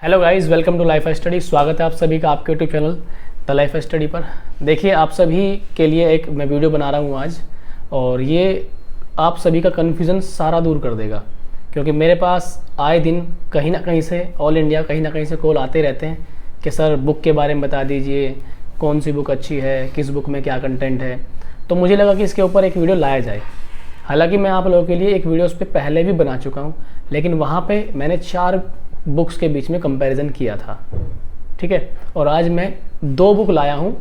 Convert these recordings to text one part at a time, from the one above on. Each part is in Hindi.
Hello guys, welcome to Life Study. स्वागत है आप सभी का आपके YouTube channel the Life Study पर। देखिए, आप सभी के लिए एक मैं वीडियो बना रहा हूँ आज, और ये आप सभी का कन्फ्यूज़न सारा दूर कर देगा। क्योंकि मेरे पास आए दिन कहीं ना कहीं से, ऑल इंडिया कहीं ना कहीं से कॉल आते रहते हैं कि सर बुक के बारे में बता दीजिए, कौन सी बुक अच्छी है, किस बुक में क्या कंटेंट है। तो मुझे लगा कि इसके ऊपर एक वीडियो लाया जाए। हालांकि मैं आप लोगों के लिए एक वीडियो उस पर पहले भी बना चुका हूँ, लेकिन वहाँ पे मैंने 4 बुक्स के बीच में कंपैरिजन किया था, ठीक है। और आज मैं 2 बुक लाया हूँ,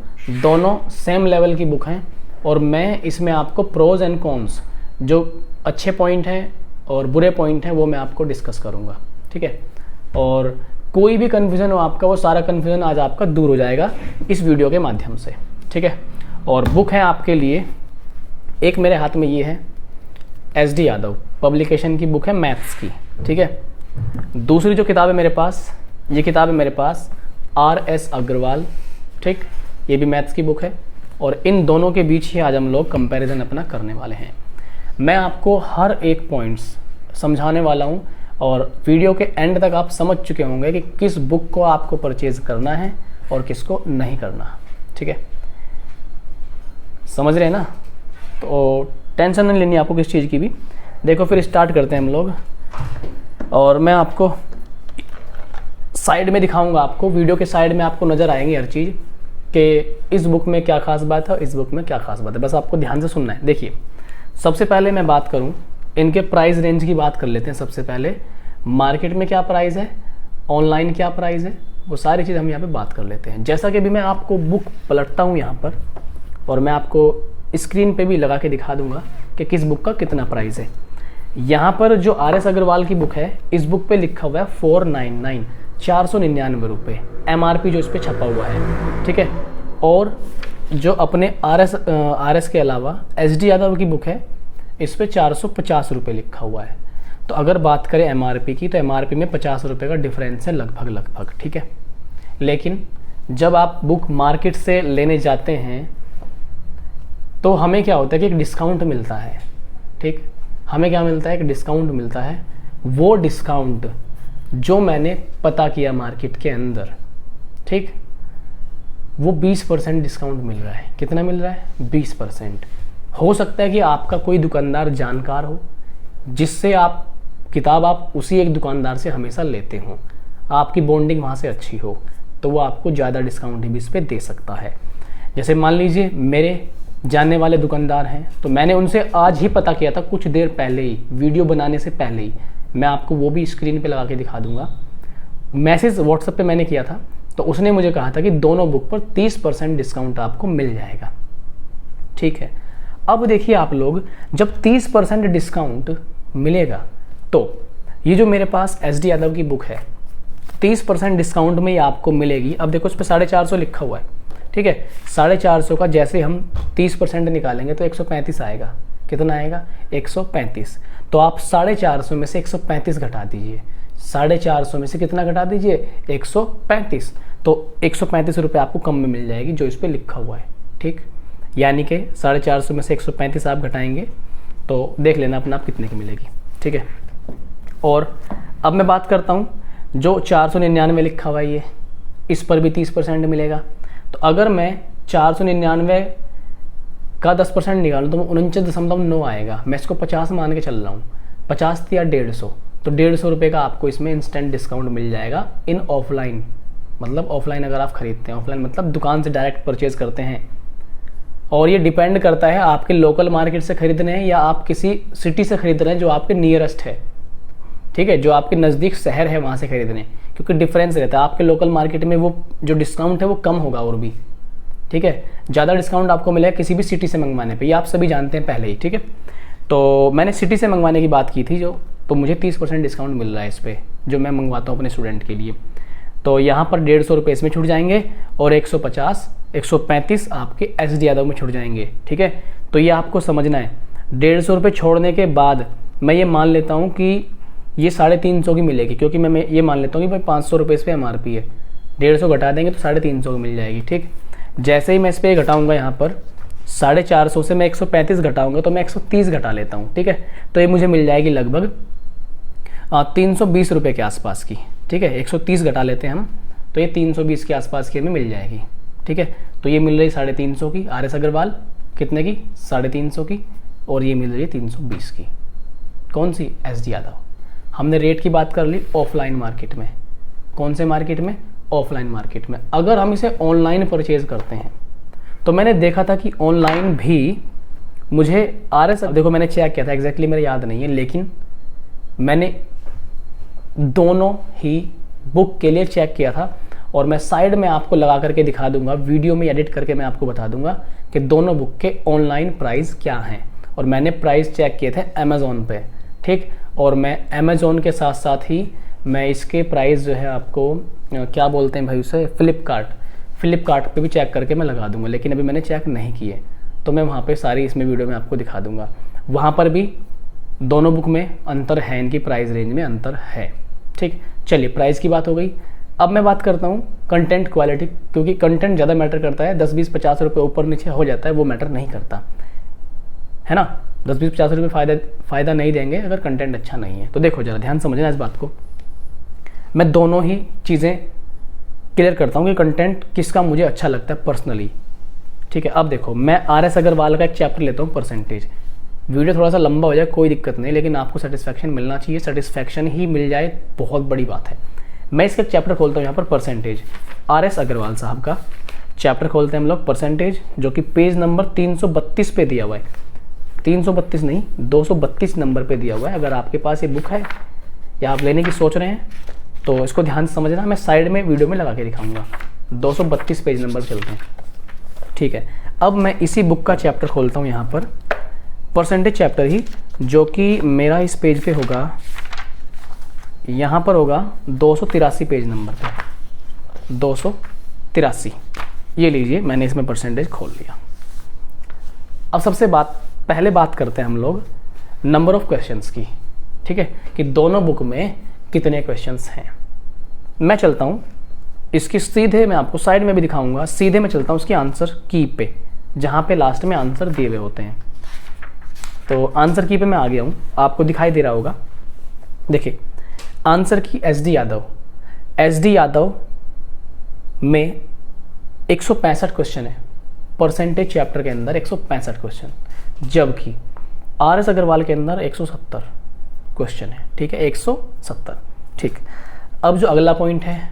दोनों सेम लेवल की बुक हैं, और मैं इसमें आपको प्रोज एंड कॉन्स, जो अच्छे पॉइंट हैं और बुरे पॉइंट हैं, वो मैं आपको डिस्कस करूँगा, ठीक है। और कोई भी कन्फ्यूज़न हो आपका, वो सारा कन्फ्यूज़न आज आपका दूर हो जाएगा इस वीडियो के माध्यम से, ठीक है। और बुक है आपके लिए, एक मेरे हाथ में ये है SD यादव पब्लिकेशन की बुक है, मैथ्स की, ठीक है। दूसरी जो किताब है मेरे पास, ये किताब है मेरे पास RS अग्रवाल, ठीक, ये भी मैथ्स की बुक है। और इन दोनों के बीच ही आज हम लोग कंपैरिजन अपना करने वाले हैं। मैं आपको हर एक पॉइंट्स समझाने वाला हूँ, और वीडियो के एंड तक आप समझ चुके होंगे कि किस बुक को आपको परचेज करना है और किसको नहीं करना, ठीक है। समझ रहे हैं ना? तो टेंशन नहीं लेनी आपको किस चीज़ की भी। देखो, फिर स्टार्ट करते हैं हम लोग। और मैं आपको साइड में दिखाऊंगा, आपको वीडियो के साइड में आपको नज़र आएंगी हर चीज़ कि इस बुक में क्या खास बात है और इस बुक में क्या खास बात है। बस आपको ध्यान से सुनना है। देखिए, सबसे पहले मैं बात करूं, इनके प्राइस रेंज की बात कर लेते हैं। सबसे पहले मार्केट में क्या प्राइस है, ऑनलाइन क्या प्राइस है, वो सारी चीज़ हम यहाँ पे बात कर लेते हैं। जैसा कि अभी मैं आपको बुक पलटता हूँ यहाँ पर, और मैं आपको स्क्रीन पे भी लगा के दिखा दूंगा कि किस बुक का कितना प्राइस है। यहाँ पर जो RS अग्रवाल की बुक है, इस बुक पे लिखा हुआ है 499, 499 रुपये MRP जो इस पर छपा हुआ है, ठीक है। और जो अपने RS के अलावा SD यादव की बुक है, इस पर 450 रुपये लिखा हुआ है। तो अगर बात करें MRP की, तो MRP में 50 रुपये का डिफरेंस है लगभग, ठीक है। लेकिन जब आप बुक मार्केट से लेने जाते हैं तो हमें क्या होता है कि एक डिस्काउंट मिलता है, ठीक। हमें क्या मिलता है, एक डिस्काउंट मिलता है। वो डिस्काउंट जो मैंने पता किया मार्केट के अंदर, ठीक, वो 20% डिस्काउंट मिल रहा है। कितना मिल रहा है? 20%। हो सकता है कि आपका कोई दुकानदार जानकार हो, जिससे आप किताब आप उसी एक दुकानदार से हमेशा लेते हो, आपकी बॉन्डिंग वहाँ से अच्छी हो, तो वो आपको ज़्यादा डिस्काउंट भी इस पर दे सकता है। जैसे मान लीजिए मेरे जानने वाले दुकानदार हैं, तो मैंने उनसे आज ही पता किया था, कुछ देर पहले ही, वीडियो बनाने से पहले ही। मैं आपको वो भी स्क्रीन पे लगा के दिखा दूंगा। मैसेज व्हाट्सएप पे मैंने किया था, तो उसने मुझे कहा था कि दोनों बुक पर 30% डिस्काउंट आपको मिल जाएगा, ठीक है। अब देखिए आप लोग, जब 30% डिस्काउंट मिलेगा, तो ये जो मेरे पास SD यादव की बुक है, 30% डिस्काउंट में ही आपको मिलेगी। अब देखो, उस पर 450 लिखा हुआ है, ठीक है। 450 का जैसे हम 30% निकालेंगे तो 135 आएगा। कितना आएगा? 135। तो आप 450 में से 135 घटा दीजिए। 450 में से कितना घटा दीजिए? 135। तो 135 रुपये आपको कम में मिल जाएगी, जो इस पर लिखा हुआ है, ठीक। यानी कि 450 में से 135 आप घटाएंगे तो देख लेना अपना आप कितने की मिलेगी, ठीक है। और अब मैं बात करता हूँ, जो 499 लिखा हुआ है ये, इस पर भी 30% मिलेगा। तो अगर मैं 499 का 10% निकालूँ तो 49.9 आएगा। मैं इसको 50 मान के चल रहा हूँ, 50 या 150, तो 150 रुपये का आपको इसमें इंस्टेंट डिस्काउंट मिल जाएगा इन ऑफलाइन। मतलब ऑफलाइन अगर आप खरीदते हैं, ऑफलाइन मतलब दुकान से डायरेक्ट परचेज करते हैं। और ये डिपेंड करता है आपके लोकल मार्केट से खरीद रहे हैं या आप किसी सिटी से खरीद रहे हैं जो आपके नियरेस्ट है, ठीक है, जो आपके नज़दीक शहर है वहाँ से खरीद रहे हैं, क्योंकि डिफरेंस रहता है। आपके लोकल मार्केट में वो जो डिस्काउंट है वो कम होगा और भी, ठीक है। ज़्यादा डिस्काउंट आपको मिलेगा किसी भी सिटी से मंगवाने पे, ये आप सभी जानते हैं पहले ही, ठीक है। तो मैंने सिटी से मंगवाने की बात की थी जो, तो मुझे 30% डिस्काउंट मिल रहा है इस पर, जो मैं मंगवाता हूँ अपने स्टूडेंट के लिए। तो यहाँ पर 150 रुपये इसमें छूट जाएंगे, और 150, 135 आपके SD यादव में छूट जाएंगे, ठीक है। तो ये आपको समझना है। 150 रुपये छोड़ने के बाद मैं ये मान लेता हूँ कि ये 350 की मिलेगी, क्योंकि मैं ये मान लेता हूँ कि भाई 500 रुपये इस पर MRP है, 150 घटा देंगे तो 350 की मिल जाएगी, ठीक। जैसे ही मैं इस पर घटाऊँगा, यहाँ पर 450 से मैं 135 घटाऊँगा तो मैं 130 घटा लेता हूँ, ठीक है। तो ये मुझे मिल जाएगी लगभग 320 रुपये के आसपास की, ठीक है। 130 घटा लेते हैं हम, तो ये 320 के आसपास की हमें मिल जाएगी, ठीक है। तो ये मिल रही 350 की RS अग्रवाल, कितने की 350 की, और ये मिल रही है 320 की। कौन सी? SD यादव। हमने रेट की बात कर ली ऑफलाइन मार्केट में। कौन से मार्केट में? ऑफलाइन मार्केट में। अगर हम इसे ऑनलाइन परचेज करते हैं तो मैंने देखा था कि ऑनलाइन भी मुझे RS, देखो मैंने चेक किया था, एग्जैक्टली मेरे याद नहीं है, लेकिन मैंने दोनों ही बुक के लिए चेक किया था और मैं साइड में आपको लगा करके दिखा दूंगा, वीडियो में एडिट करके मैं आपको बता दूंगा कि दोनों बुक के ऑनलाइन प्राइस क्या हैं। और मैंने प्राइस चेक किए थे अमेज़ॉन पे, ठीक। और मैं अमेज़ॉन के साथ साथ ही मैं इसके प्राइस जो है आपको क्या बोलते हैं भाई उसे, फ्लिपकार्ट पे भी चेक करके मैं लगा दूंगा, लेकिन अभी मैंने चेक नहीं किए, तो मैं वहाँ पे सारी इसमें वीडियो में आपको दिखा दूंगा। वहाँ पर भी दोनों बुक में अंतर है, इनकी प्राइस रेंज में अंतर है, ठीक। चलिए, प्राइस की बात हो गई। अब मैं बात करता हूँ कंटेंट क्वालिटी, क्योंकि कंटेंट ज़्यादा मैटर करता है। 10, 20, 50 रुपये ऊपर नीचे हो जाता है, वो मैटर नहीं करता है ना। 10, 20, 50 रुपये फ़ायदा नहीं देंगे अगर कंटेंट अच्छा नहीं है। तो देखो जरा ध्यान समझना इस बात को, मैं दोनों ही चीज़ें क्लियर करता हूँ कि कंटेंट किसका मुझे अच्छा लगता है पर्सनली, ठीक है। अब देखो, मैं RS अग्रवाल का एक चैप्टर लेता हूँ परसेंटेज। वीडियो थोड़ा सा लंबा हो जाए कोई दिक्कत नहीं, लेकिन आपको सेटिस्फैक्शन मिलना चाहिए। सेटिस्फैक्शन ही मिल जाए बहुत बड़ी बात है। मैं इसका चैप्टर खोलता हूँ यहाँ पर परसेंटेज, RS अग्रवाल साहब का चैप्टर खोलते हैं हम लोग परसेंटेज, जो कि पेज नंबर 332 पे दिया हुआ है। 332 नहीं, 232 नंबर पे दिया हुआ है। अगर आपके पास ये बुक है या आप लेने की सोच रहे हैं तो इसको ध्यान से समझना, मैं साइड में वीडियो में लगा के दिखाऊंगा। 232 पेज नंबर चलते हैं, ठीक है। अब मैं इसी बुक का चैप्टर खोलता हूँ यहाँ पर, परसेंटेज चैप्टर ही, जो कि मेरा इस पेज पे होगा, यहाँ पर होगा 283 पेज नंबर पे, 283। ये लीजिए, मैंने इसमें परसेंटेज खोल लिया। अब सबसे पहले बात करते हैं हम लोग नंबर ऑफ क्वेश्चंस की, ठीक है, कि दोनों बुक में कितने क्वेश्चंस हैं। मैं चलता हूँ इसकी सीधे, मैं आपको साइड में भी दिखाऊंगा, सीधे मैं चलता हूँ उसकी आंसर की पे, जहाँ पे लास्ट में आंसर दिए हुए होते हैं। तो आंसर की पे मैं आ गया हूँ, आपको दिखाई दे रहा होगा। देखिए, आंसर की SD यादव में 165 क्वेश्चन है, परसेंटेज चैप्टर के अंदर 165 क्वेश्चन, जबकि RS अग्रवाल के अंदर 170 क्वेश्चन है, ठीक है, 170, ठीक। अब जो अगला पॉइंट है,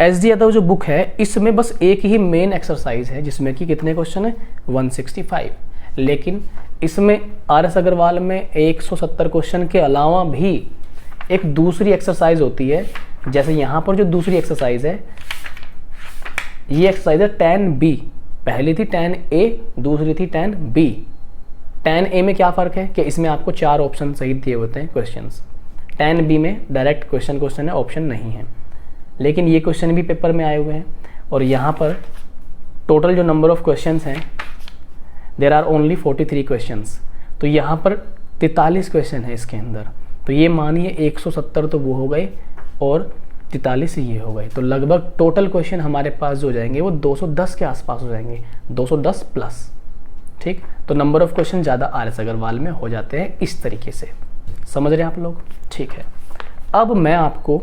SD यादव जो बुक है, इसमें बस एक ही मेन एक्सरसाइज है जिसमें कि कितने क्वेश्चन है, 165। लेकिन इसमें RS अग्रवाल में 170 क्वेश्चन के अलावा भी एक दूसरी एक्सरसाइज होती है। जैसे यहाँ पर जो दूसरी एक्सरसाइज है, ये एक्सरसाइज है 10B। पहली थी 10A, दूसरी थी 10B। 10A में क्या फ़र्क है कि इसमें आपको 4 ऑप्शन सही दिए होते हैं क्वेश्चंस। 10B में डायरेक्ट क्वेश्चन है, ऑप्शन नहीं है। लेकिन ये क्वेश्चन भी पेपर में आए हुए हैं, और यहाँ पर टोटल जो नंबर ऑफ क्वेश्चंस हैं, देयर आर ओनली 43 क्वेश्चंस। तो यहाँ पर 43 क्वेश्चन है इसके अंदर। तो ये मानिए 170 तो वो हो गए और 43 ये हो गए, तो लगभग टोटल क्वेश्चन हमारे पास जो हो जाएंगे वो 210 के आसपास हो जाएंगे, 210 प्लस, ठीक। तो नंबर ऑफ क्वेश्चन ज़्यादा RS अग्रवाल में हो जाते हैं इस तरीके से, समझ रहे हैं आप लोग, ठीक है। अब मैं आपको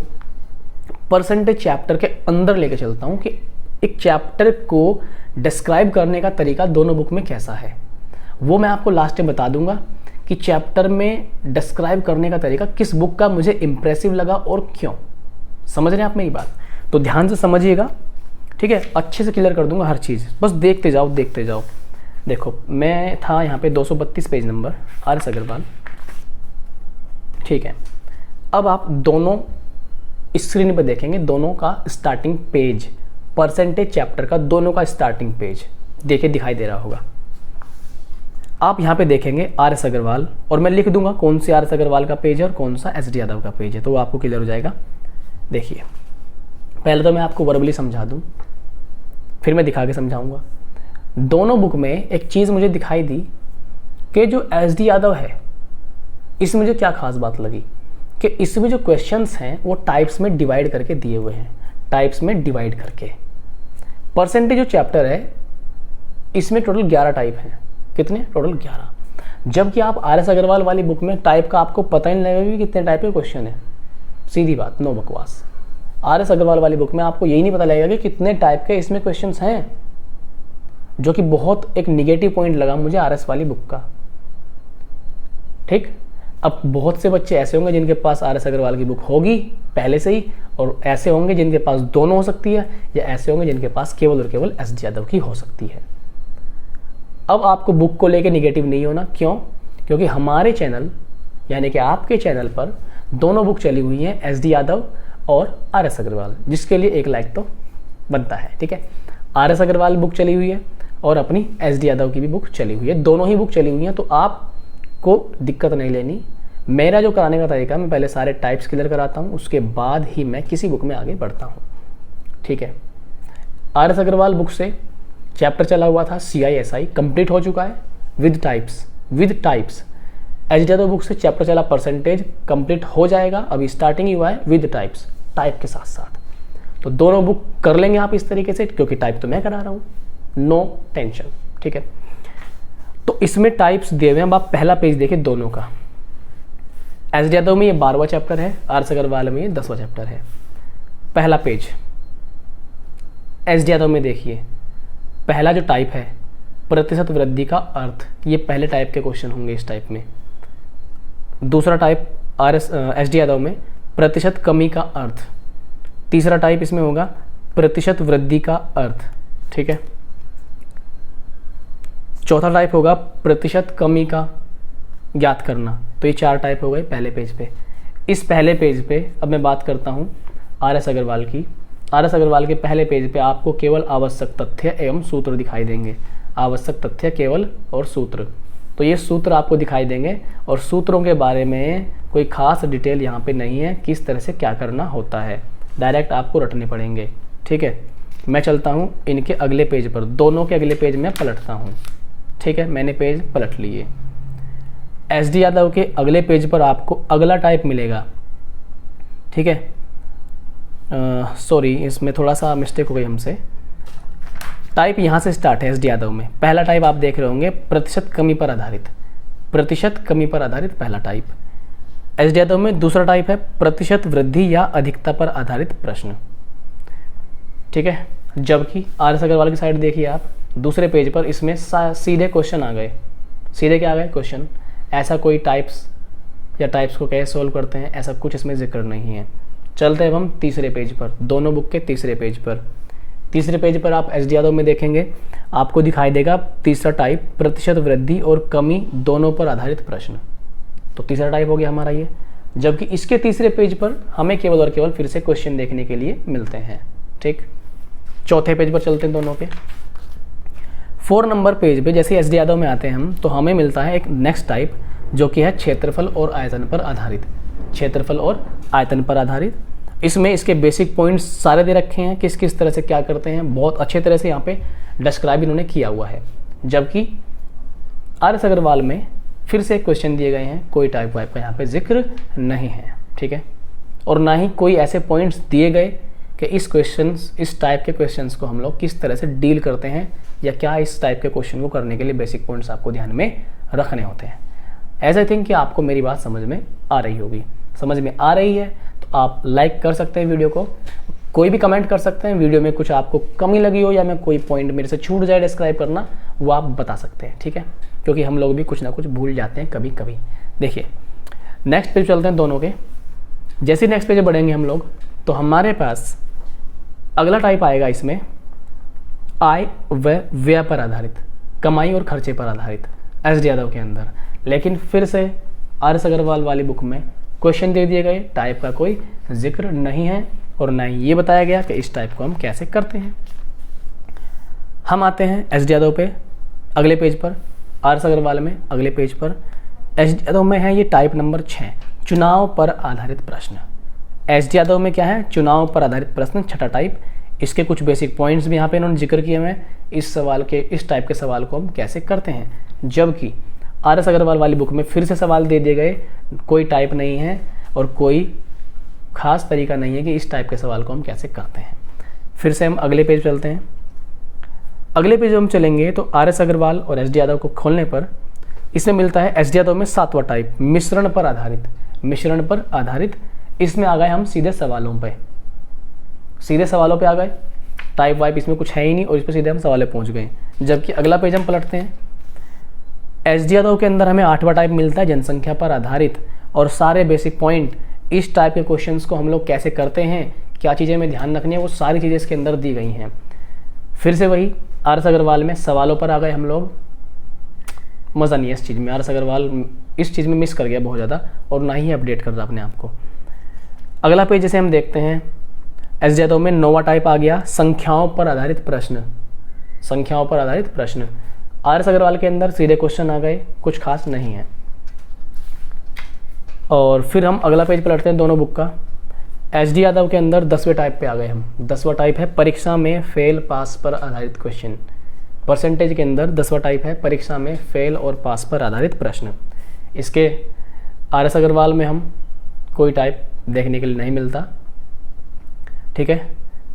परसेंटेज चैप्टर के अंदर लेके चलता हूँ कि एक चैप्टर को डिस्क्राइब करने का तरीका दोनों बुक में कैसा है। वो मैं आपको लास्ट में बता दूंगा कि चैप्टर में डिस्क्राइब करने का तरीका किस बुक का मुझे इंप्रेसिव लगा और क्यों। समझ रहे हैं आप मेरी बात? तो ध्यान से समझिएगा, ठीक है, अच्छे से क्लियर कर दूंगा हर चीज़, बस देखते जाओ देखते जाओ। देखो, मैं था यहाँ पे 232 पेज नंबर, RS अग्रवाल, ठीक है। अब आप दोनों स्क्रीन पर देखेंगे, दोनों का स्टार्टिंग पेज, परसेंटेज चैप्टर का दोनों का स्टार्टिंग पेज देखिए दिखाई दे रहा होगा। आप यहाँ पे देखेंगे RS अग्रवाल, और मैं लिख दूंगा कौन सी RS अग्रवाल का पेज है और कौन सा SD यादव का पेज है, तो वो आपको क्लियर हो जाएगा। देखिए, पहले तो मैं आपको वर्बली समझा दूं, फिर मैं दिखा के समझाऊंगा। दोनों बुक में एक चीज़ मुझे दिखाई दी कि जो SD यादव है, इसमें मुझे क्या खास बात लगी कि इसमें जो क्वेश्चंस हैं वो टाइप्स में डिवाइड करके दिए हुए हैं, टाइप्स में डिवाइड करके। परसेंटेज जो चैप्टर है, इसमें टोटल 11 टाइप हैं। कितने? टोटल 11। जबकि आप RS अग्रवाल वाली बुक में टाइप का आपको पता ही नहीं लगेगा कि कितने टाइप के क्वेश्चन है। सीधी बात, नो बकवास। RS अग्रवाल वाली बुक में आपको यही नहीं पता लगेगा कि कितने टाइप के इसमें क्वेश्चंस हैं, जो कि बहुत एक निगेटिव पॉइंट लगा मुझे RS वाली बुक का। ठीक, अब बहुत से बच्चे ऐसे होंगे जिनके पास RS अग्रवाल की बुक होगी पहले से ही, और ऐसे होंगे जिनके पास दोनों हो सकती है, या ऐसे होंगे जिनके पास केवल और केवल SD यादव की हो सकती है। अब आपको बुक को लेके निगेटिव नहीं होना, क्यों? क्योंकि हमारे चैनल यानी कि आपके चैनल पर दोनों बुक चली हुई हैं, SD यादव और RS अग्रवाल, जिसके लिए एक लाइक तो बनता है। ठीक है, RS अग्रवाल बुक चली हुई है और अपनी SD यादव की भी बुक चली हुई है, दोनों ही बुक चली हुई हैं, तो आपको दिक्कत नहीं लेनी। मेरा जो कराने का तरीका, मैं पहले सारे टाइप्स क्लियर कराता हूँ, उसके बाद ही मैं किसी बुक में आगे बढ़ता हूँ। ठीक है, RS अग्रवाल बुक से चैप्टर चला हुआ था CISI, कंप्लीट हो चुका है with types. SD Yadav book से चैप्टर चला परसेंटेज, कंप्लीट हो जाएगा, अभी स्टार्टिंग ही हुआ है विद टाइप्स, टाइप के साथ साथ। तो दोनों बुक कर लेंगे आप इस तरीके से, क्योंकि टाइप तो मैं करा रहा हूँ, नो टेंशन। ठीक है, तो इसमें टाइप्स दिए हुए हैं। अब आप पहला पेज देखिए दोनों का। SD यादव में ये 12वां चैप्टर है, RS अग्रवाल में ये 10वां चैप्टर है। पहला पेज SD यादव में देखिए, पहला जो टाइप है प्रतिशत वृद्धि का अर्थ, ये पहले टाइप के क्वेश्चन होंगे इस टाइप में। दूसरा टाइप SD यादव में प्रतिशत कमी का अर्थ। तीसरा टाइप इसमें होगा प्रतिशत वृद्धि का अर्थ। ठीक है, चौथा टाइप होगा प्रतिशत कमी का ज्ञात करना। तो ये 4 टाइप हो गए पहले पेज पे। इस पहले पेज पे अब मैं बात करता हूँ RS अग्रवाल की। RS अग्रवाल के पहले पेज पे आपको केवल आवश्यक तथ्य एवं सूत्र दिखाई देंगे। आवश्यक तथ्य केवल और सूत्र, तो ये सूत्र आपको दिखाई देंगे, और सूत्रों के बारे में कोई खास डिटेल यहाँ पे नहीं है, किस तरह से क्या करना होता है, डायरेक्ट आपको रटने पड़ेंगे। ठीक है, मैं चलता हूँ इनके अगले पेज पर, दोनों के अगले पेज में पलटता हूँ। ठीक है, मैंने पेज पलट लिए। SD यादव के अगले पेज पर आपको अगला टाइप मिलेगा। ठीक है, सॉरी, इसमें थोड़ा सा मिस्टेक हो गई हमसे। टाइप यहाँ से स्टार्ट है SD यादव में। पहला टाइप आप देख रहे होंगे प्रतिशत कमी पर आधारित, प्रतिशत कमी पर आधारित पहला टाइप। SD यादव में दूसरा टाइप है प्रतिशत वृद्धि या अधिकता पर आधारित प्रश्न। ठीक है, जबकि RS अग्रवाल की साइड देखिए आप, दूसरे पेज पर इसमें सीधे क्वेश्चन आ गए। सीधे क्या आ गए? क्वेश्चन। ऐसा कोई टाइप्स या टाइप्स को कैसे सोल्व करते हैं, ऐसा कुछ इसमें जिक्र नहीं है। चलते हैं हम तीसरे पेज पर, दोनों बुक के तीसरे पेज पर। तीसरे पेज पर आप SD यादव में देखेंगे, आपको दिखाई देगा तीसरा टाइप प्रतिशत वृद्धि और कमी दोनों पर आधारित प्रश्न। तो तीसरा टाइप हो गया हमारा ये। जबकि इसके तीसरे पेज पर हमें केवल और केवल फिर से क्वेश्चन देखने के लिए मिलते हैं। ठीक, चौथे पेज पर चलते हैं दोनों के। 4 नंबर पेज पे जैसे SD यादव में आते हैं हम, तो हमें मिलता है एक नेक्स्ट टाइप, जो कि है क्षेत्रफल और आयतन पर आधारित। क्षेत्रफल और आयतन पर आधारित, इसमें इसके बेसिक पॉइंट्स सारे दे रखे हैं, किस किस तरह से क्या करते हैं, बहुत अच्छे तरह से यहाँ पे डिस्क्राइब इन्होंने किया हुआ है। जबकि RS अग्रवाल में फिर से क्वेश्चन दिए गए हैं, कोई टाइप वाइप का यहाँ पे जिक्र नहीं है। ठीक है, और ना ही कोई ऐसे पॉइंट्स दिए गए कि इस टाइप के क्वेश्चंस को हम लोग किस तरह से डील करते हैं, या क्या इस टाइप के क्वेश्चन को करने के लिए बेसिक पॉइंट्स आपको ध्यान में रखने होते हैं। एज आई थिंक कि आपको मेरी बात समझ में आ रही होगी। समझ में आ रही है तो आप लाइक कर सकते हैं वीडियो को, कोई भी कमेंट कर सकते हैं। वीडियो में कुछ आपको कमी लगी हो या मैं कोई पॉइंट मेरे से छूट जाए डिस्क्राइब करना, वो आप बता सकते हैं। ठीक है, क्योंकि हम लोग भी कुछ ना कुछ भूल जाते हैं कभी कभी। देखिए नेक्स्ट पेज चलते हैं दोनों के। जैसे नेक्स्ट पेज बढ़ेंगे हम लोग, तो हमारे पास अगला टाइप आएगा इसमें आय व व्यय पर आधारित, कमाई और खर्चे पर आधारित SD यादव के अंदर। लेकिन फिर से RS अग्रवाल वाली बुक में क्वेश्चन दे दिए गए, टाइप का कोई जिक्र नहीं है, और ना ही ये बताया गया कि इस टाइप को हम कैसे करते हैं। हम आते हैं SD यादव पे अगले पेज पर, RS अग्रवाल में अगले पेज पर। SD यादव में है ये टाइप नंबर 6, चुनाव पर आधारित प्रश्न। SD यादव में क्या है? चुनाव पर आधारित प्रश्न, छठा टाइप। इसके कुछ बेसिक पॉइंट्स भी यहाँ पे इन्होंने जिक्र किए हुए हैं, इस टाइप के सवाल को हम कैसे करते हैं। जबकि RS अग्रवाल वाली बुक में फिर से सवाल दे दिए गए, कोई टाइप नहीं है और कोई खास तरीका नहीं है कि इस टाइप के सवाल को हम कैसे करते हैं। फिर से हम अगले पेज चलते हैं। अगले पेज हम चलेंगे तो RS अग्रवाल और SD यादव को खोलने पर इसमें मिलता है SD यादव में 7वां टाइप, मिश्रण पर आधारित। मिश्रण पर आधारित इसमें आ गए हम सीधे सवालों पे, सीधे सवालों पे आ गए। टाइप वाइप इसमें कुछ है ही नहीं और इस पर सीधे हम सवाल पे पहुंच गए। जबकि अगला पेज हम पलटते हैं, एस डी यादव के अंदर हमें 8वां टाइप मिलता है जनसंख्या पर आधारित, और सारे बेसिक पॉइंट इस टाइप के क्वेश्चंस को हम लोग कैसे करते हैं, क्या चीज़ें हमें ध्यान रखनी है, वो सारी चीज़ें इसके अंदर दी गई हैं। फिर से वही आर.एस. अग्रवाल में सवालों पर आ गए हम लोग। मज़ा नहीं है इस चीज़ में, आर.एस. अग्रवाल इस चीज़ में मिस कर गया बहुत ज़्यादा और ना ही अपडेट कर रहा अपने आप को। अगला पेज जैसे हम देखते हैं, एस डी यादव में 9वां टाइप आ गया संख्याओं पर आधारित प्रश्न, संख्याओं पर आधारित प्रश्न। आर.एस. अग्रवाल के अंदर सीधे क्वेश्चन आ गए, कुछ खास नहीं है। और फिर हम अगला पेज पलटते हैं दोनों बुक का। एस डी यादव के अंदर 10वें टाइप पे आ गए हम। 10वां टाइप है परीक्षा में फेल पास पर आधारित क्वेश्चन। परसेंटेज के अंदर 10वां टाइप है परीक्षा में फेल और पास पर आधारित प्रश्न। इसके आर.एस. अग्रवाल में हम कोई टाइप देखने के लिए नहीं मिलता, ठीक है।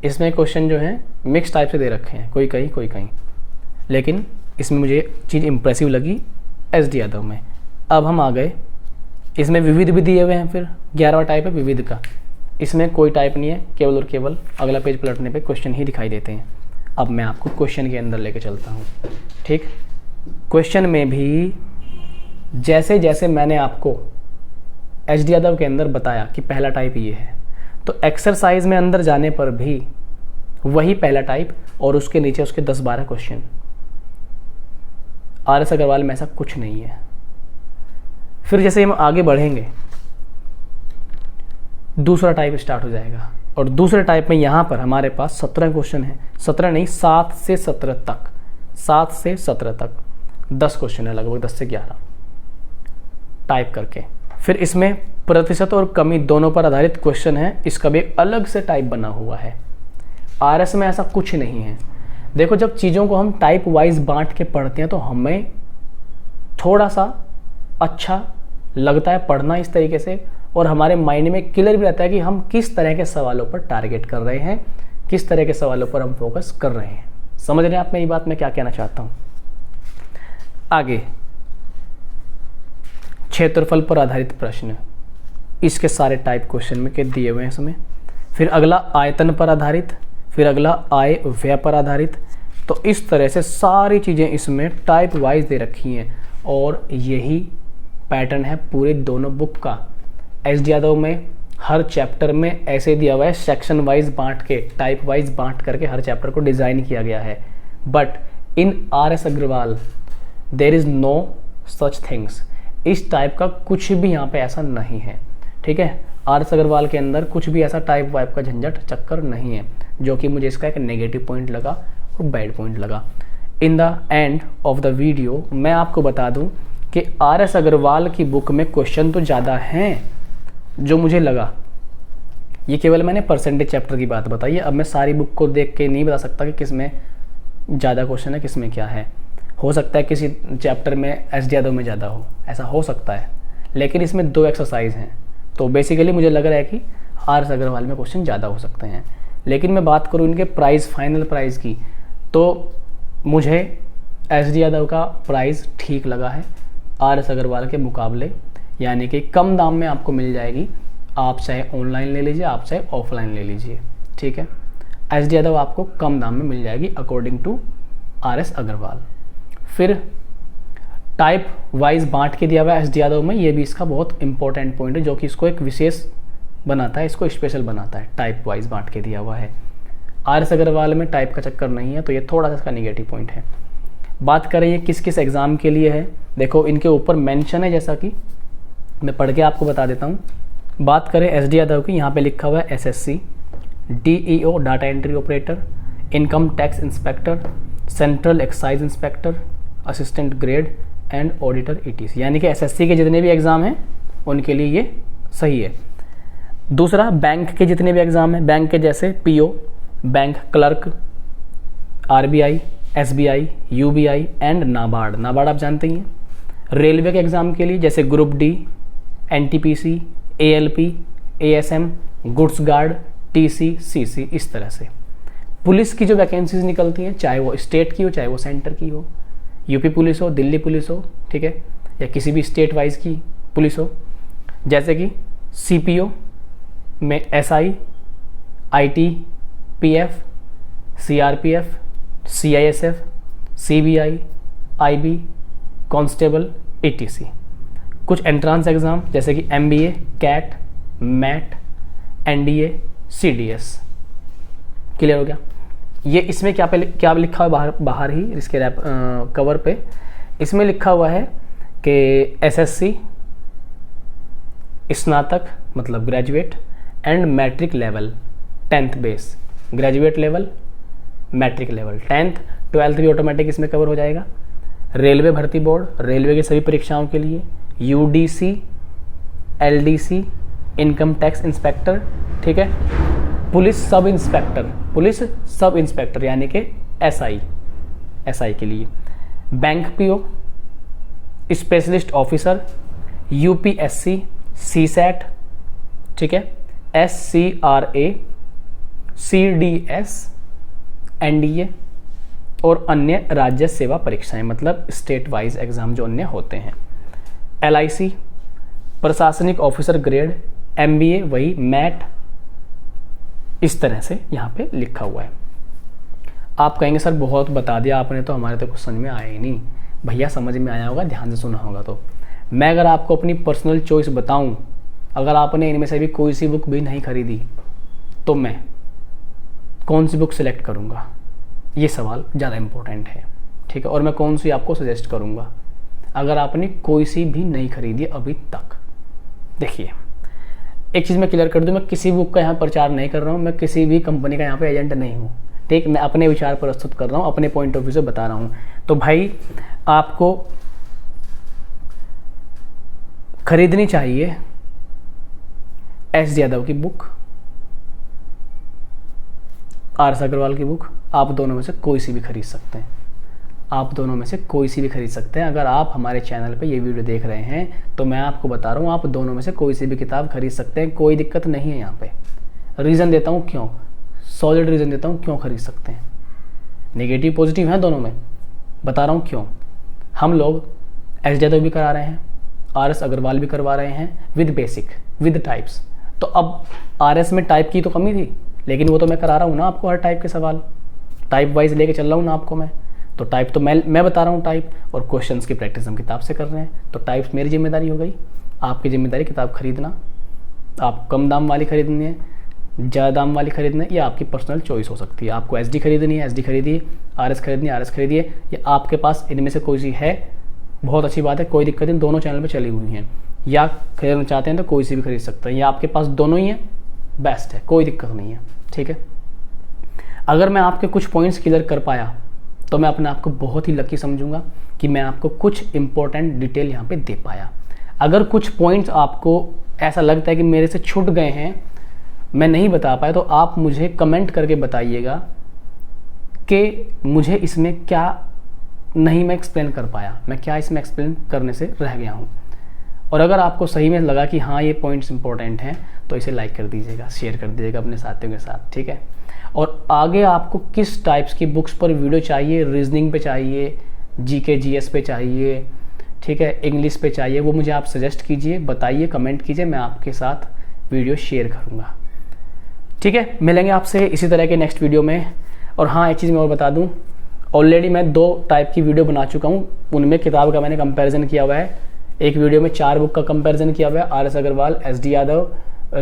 इसमें क्वेश्चन जो हैं मिक्स टाइप से दे रखे हैं, कोई कहीं कोई कहीं, लेकिन इसमें मुझे चीज़ इंप्रेसिव लगी एस डी यादव में। अब हम आ गए, इसमें विविध भी दिए हुए हैं। फिर 11वां टाइप है विविध का, इसमें कोई टाइप नहीं है, केवल और केवल अगला पेज पलटने पे क्वेश्चन ही दिखाई देते हैं। अब मैं आपको क्वेश्चन के अंदर लेके चलता हूँ, ठीक। क्वेश्चन में भी जैसे जैसे मैंने आपको एस डी यादव के अंदर बताया कि पहला टाइप ये है, तो एक्सरसाइज में अंदर जाने पर भी वही पहला टाइप और उसके नीचे उसके 10-12 क्वेश्चन। आर.एस. अग्रवाल में ऐसा कुछ नहीं है। फिर जैसे हम आगे बढ़ेंगे, दूसरा टाइप स्टार्ट हो जाएगा और दूसरे टाइप में यहाँ पर हमारे पास 17 क्वेश्चन है, 17 नहीं 7 से 17 तक, 7 से 17 तक 10 क्वेश्चन है, लगभग 10 से 11 टाइप करके। फिर इसमें प्रतिशत और कमी दोनों पर आधारित क्वेश्चन है, इसका भी अलग से टाइप बना हुआ है। आर.एस. में ऐसा कुछ नहीं है। देखो, जब चीज़ों को हम टाइप वाइज बांट के पढ़ते हैं तो हमें थोड़ा सा अच्छा लगता है पढ़ना इस तरीके से, और हमारे माइंड में क्लियर भी रहता है कि हम किस तरह के सवालों पर टारगेट कर रहे हैं, किस तरह के सवालों पर हम फोकस कर रहे हैं। समझ रहे हैं आप मेरी बात, मैं क्या कहना चाहता हूँ। आगे क्षेत्रफल पर आधारित प्रश्न, इसके सारे टाइप क्वेश्चन में के दिए हुए हैं इसमें। फिर अगला आयतन पर आधारित, फिर अगला आय व्यय पर आधारित। तो इस तरह से सारी चीज़ें इसमें टाइप वाइज दे रखी हैं और यही पैटर्न है पूरे दोनों बुक का। एस डी यादव में हर चैप्टर में ऐसे दिया हुआ है, सेक्शन वाइज बांट के, टाइप वाइज बांट करके हर चैप्टर को डिज़ाइन किया गया है। But in R S. Agarwal there is no such things. इस टाइप का कुछ भी यहाँ पे ऐसा नहीं है, ठीक है। आर.एस. अग्रवाल के अंदर कुछ भी ऐसा टाइप वाइप का झंझट चक्कर नहीं है, जो कि मुझे इसका एक नेगेटिव पॉइंट लगा और बैड पॉइंट लगा। In the end of the video मैं आपको बता दूं कि आर.एस. अग्रवाल की बुक में क्वेश्चन तो ज़्यादा हैं जो मुझे लगा। ये केवल मैंने परसेंटेज चैप्टर की बात बताई है। अब मैं सारी बुक को देख के नहीं बता सकता कि किस में ज़्यादा क्वेश्चन है, किस में क्या है। हो सकता है किसी चैप्टर में एस डी यादव में ज़्यादा हो, ऐसा हो सकता है, लेकिन इसमें 2 एक्सरसाइज हैं, तो बेसिकली मुझे लग रहा है कि आर.एस. अग्रवाल में क्वेश्चन ज़्यादा हो सकते हैं। लेकिन मैं बात करूँ इनके प्राइस, फाइनल प्राइस की, तो मुझे एस डी यादव का प्राइस ठीक लगा है आर.एस. अग्रवाल के मुकाबले, यानी कि कम दाम में आपको मिल जाएगी। आप चाहे ऑनलाइन ले लीजिए, आप चाहे ऑफलाइन ले लीजिए, ठीक है। एस डी यादव आपको कम दाम में मिल जाएगी अकॉर्डिंग टू आर.एस. अग्रवाल। फिर टाइप वाइज बांट के दिया हुआ है एस डी यादव में, ये भी इसका बहुत इंपॉर्टेंट पॉइंट है जो कि इसको एक विशेष बनाता है, इसको स्पेशल बनाता है। टाइप वाइज बांट के दिया हुआ है। आर.एस. अग्रवाल में टाइप का चक्कर नहीं है, तो ये थोड़ा सा इसका निगेटिव पॉइंट है। बात करें ये किस किस एग्ज़ाम के लिए है, देखो इनके ऊपर मेंशन है, जैसा कि मैं पढ़ के आपको बता देता हूँ। बात करें एस डी यादव की, यहाँ पे लिखा हुआ है SSC, DEO data entry operator, income tax inspector, central excise inspector, assistant grade and auditor etc, यानी कि एसएससी के जितने भी एग्ज़ाम हैं उनके लिए ये सही है। दूसरा, बैंक के जितने भी एग्ज़ाम हैं, बैंक के जैसे PO, bank clerk, RBI, SBI, UBI and NABARD. NABARD आप जानते ही हैं। रेलवे के एग्ज़ाम के लिए जैसे group D, NTPC, ALP, ASM, goods guard, TC, CC, इस तरह से। पुलिस की जो वैकेंसीज निकलती हैं, चाहे वो स्टेट की हो चाहे वो सेंटर की हो, यूपी पुलिस हो, दिल्ली पुलिस हो, ठीक है, या किसी भी स्टेट वाइज की पुलिस हो, जैसे कि सीपीओ, में SI, IT, PF, CRPF, CISF, CBI, IB, constable, ETC। कुछ एंट्रांस एग्ज़ाम जैसे कि MBA, CAT, MAT, NDA, CDS। Clear हो गया? ये इसमें क्या लिखा हुआ बाहर ही इसके कवर पे इसमें लिखा हुआ है कि SSC, स्नातक मतलब graduate and matric level 10th base, graduate level, matric level, 10th 12th भी ऑटोमेटिक इसमें कवर हो जाएगा। रेलवे भर्ती बोर्ड, रेलवे की सभी परीक्षाओं के लिए, UDC, LDC, income tax inspector, ठीक है, पुलिस सब इंस्पेक्टर यानी कि SI के लिए, bank PO, specialist officer, UPSC, CSAT, ठीक है, SCRA, CDS, NDA और अन्य राज्य सेवा परीक्षाएं मतलब स्टेट वाइज एग्जाम जो अन्य होते हैं। LIC, प्रशासनिक ऑफिसर ग्रेड, MBA वही, मैट, इस तरह से यहाँ पे लिखा हुआ है। आप कहेंगे सर बहुत बता दिया आपने तो हमारे तो कुछ समझ में आया ही नहीं। भैया समझ में आया होगा, ध्यान से सुना होगा। तो मैं अगर आपको अपनी पर्सनल चॉइस बताऊं, अगर आपने इनमें से भी कोई सी बुक भी नहीं खरीदी तो मैं कौन सी बुक सिलेक्ट करूंगा, ये सवाल ज़्यादा इंपॉर्टेंट है, ठीक है। और मैं कौन सी आपको सजेस्ट करूंगा अगर आपने कोई सी भी नहीं खरीदी अभी तक। देखिए एक चीज़ मैं क्लियर कर दूं, मैं किसी बुक का यहाँ प्रचार नहीं कर रहा हूँ, मैं किसी भी कंपनी का यहाँ पे एजेंट नहीं हूँ, ठीक। मैं अपने विचार प्रस्तुत कर रहा हूँ, अपने पॉइंट ऑफ व्यू से बता रहा हूँ। तो भाई आपको खरीदनी चाहिए S यादव की बुक, RS अग्रवाल की बुक, आप दोनों में से कोई सी भी खरीद सकते हैं, आप दोनों में से कोई सी भी खरीद सकते हैं। अगर आप हमारे चैनल पे ये वीडियो देख रहे हैं तो मैं आपको बता रहा हूँ आप दोनों में से कोई सी भी किताब खरीद सकते हैं, कोई दिक्कत नहीं है। यहाँ पे रीज़न देता हूँ क्यों, सॉलिड रीज़न देता हूँ क्यों खरीद सकते हैं। नेगेटिव पॉजिटिव हैं दोनों में, बता रहा हूँ क्यों। हम लोग S यादव भी करा रहे हैं, RS अग्रवाल भी करवा रहे हैं विद बेसिक विद टाइप्स। तो अब RS में टाइप की तो कमी थी, लेकिन वो तो मैं करा रहा हूँ ना आपको, हर टाइप के सवाल टाइप वाइज लेके चल रहा हूँ ना आपको मैं। तो टाइप तो मैं बता रहा हूँ टाइप, और क्वेश्चंस की प्रैक्टिस हम किताब से कर रहे हैं। तो टाइप्स मेरी जिम्मेदारी हो गई, आपकी जिम्मेदारी किताब खरीदना। आप कम दाम वाली खरीदनी है, ज़्यादा दाम वाली खरीदनी है, या आपकी पर्सनल चॉइस हो सकती है। आपको SD खरीदनी है SD खरीदिए, RS खरीदनी है RS खरीदिए, या आपके पास इनमें से कोई सी है, बहुत अच्छी बात है, कोई दिक्कत नहीं, दोनों चैनल पर चली हुई हैं। या खरीदना चाहते हैं तो कोई सी भी खरीद सकते हैं, या आपके पास दोनों ही है, बेस्ट है, कोई दिक्कत नहीं है, ठीक है। अगर मैं आपके कुछ पॉइंट्स क्लियर कर पाया तो मैं अपने आप को बहुत ही लकी समझूंगा कि मैं आपको कुछ इंपॉर्टेंट डिटेल यहाँ पे दे पाया। अगर कुछ पॉइंट्स आपको ऐसा लगता है कि मेरे से छूट गए हैं, मैं नहीं बता पाया, तो आप मुझे कमेंट करके बताइएगा कि मुझे इसमें क्या नहीं मैं एक्सप्लेन कर पाया, मैं क्या इसमें एक्सप्लेन करने से रह गया हूँ। और अगर आपको सही में लगा कि हाँ ये पॉइंट्स इंपॉर्टेंट हैं तो इसे लाइक कर दीजिएगा, शेयर कर दीजिएगा अपने साथियों के साथ, ठीक है। और आगे आपको किस टाइप्स की बुक्स पर वीडियो चाहिए, रीजनिंग पे चाहिए, GK GS पे चाहिए, ठीक है, इंग्लिश पे चाहिए, वो मुझे आप सजेस्ट कीजिए, बताइए, कमेंट कीजिए, मैं आपके साथ वीडियो शेयर करूँगा, ठीक है। मिलेंगे आपसे इसी तरह के नेक्स्ट वीडियो में। और हाँ एक चीज़ मैं और बता दूँ, ऑलरेडी मैं 2 टाइप की वीडियो बना चुका हूँ, उनमें किताब का मैंने कंपेरिजन किया हुआ है। एक वीडियो में 4 बुक का कंपैरिजन किया हुआ है, RS अग्रवाल, SD यादव,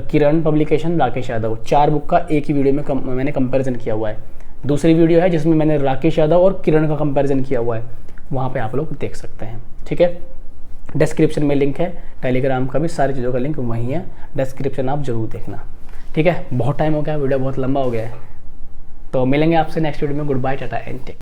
किरण पब्लिकेशन, राकेश यादव, 4 बुक का एक ही वीडियो में मैंने कंपैरिजन किया हुआ है। दूसरी वीडियो है जिसमें मैंने राकेश यादव और किरण का कंपैरिजन किया हुआ है, वहाँ पे आप लोग देख सकते हैं, ठीक है। डिस्क्रिप्शन में लिंक है टेलीग्राम का भी, सारी चीज़ों का लिंक वहीं है, डिस्क्रिप्शन आप जरूर देखना, ठीक है। बहुत टाइम हो गया, वीडियो बहुत लंबा हो गया है, तो मिलेंगे आपसे नेक्स्ट वीडियो में। Goodbye, tata and take.